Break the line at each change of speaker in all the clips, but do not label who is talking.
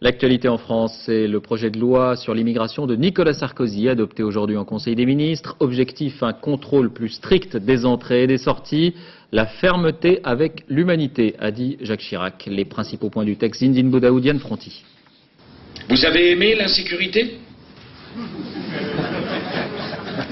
L'actualité en France, c'est le projet de loi sur l'immigration de Nicolas Sarkozy, adopté aujourd'hui en Conseil des ministres. Objectif, un contrôle plus strict des entrées et des sorties. La fermeté avec l'humanité, a dit Jacques Chirac. Les principaux points du texte, Zindine Boudaoud, Diane Fronty.
Vous avez aimé l'insécurité?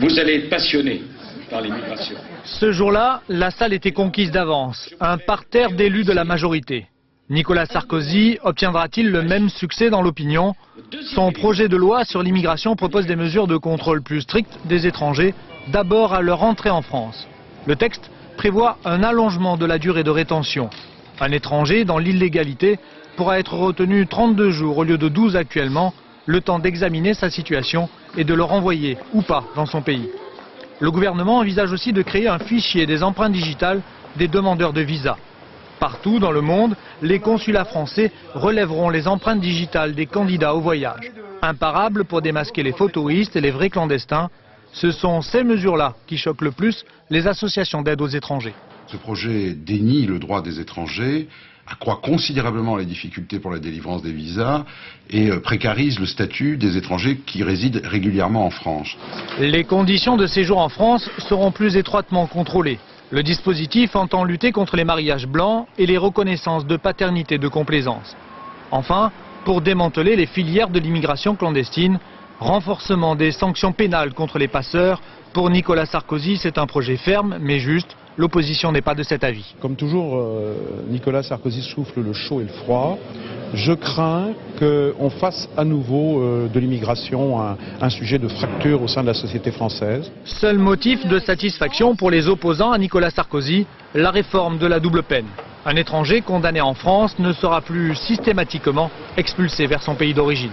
Vous allez être passionné par l'immigration.
Ce jour-là, la salle était conquise d'avance. Un parterre d'élus de la majorité. Nicolas Sarkozy obtiendra-t-il le même succès dans l'opinion? Son projet de loi sur l'immigration propose des mesures de contrôle plus strictes des étrangers, d'abord à leur entrée en France. Le texte prévoit un allongement de la durée de rétention. Un étranger dans l'illégalité pourra être retenu 32 jours au lieu de 12 actuellement, le temps d'examiner sa situation et de le renvoyer ou pas dans son pays. Le gouvernement envisage aussi de créer un fichier des empreintes digitales des demandeurs de visa. Partout dans le monde, les consulats français relèveront les empreintes digitales des candidats au voyage. Imparables pour démasquer les faux touristes et les vrais clandestins, ce sont ces mesures-là qui choquent le plus les associations d'aide aux étrangers.
Ce projet dénie le droit des étrangers, accroît considérablement les difficultés pour la délivrance des visas et précarise le statut des étrangers qui résident régulièrement en France.
Les conditions de séjour en France seront plus étroitement contrôlées. Le dispositif entend lutter contre les mariages blancs et les reconnaissances de paternité de complaisance. Enfin, pour démanteler les filières de l'immigration clandestine, renforcement des sanctions pénales contre les passeurs. Pour Nicolas Sarkozy, c'est un projet ferme mais juste. L'opposition n'est pas de cet avis.
Comme toujours, Nicolas Sarkozy souffle le chaud et le froid. Je crains qu'on fasse à nouveau de l'immigration un sujet de fracture au sein de la société française.
Seul motif de satisfaction pour les opposants à Nicolas Sarkozy, la réforme de la double peine. Un étranger condamné en France ne sera plus systématiquement expulsé vers son pays d'origine.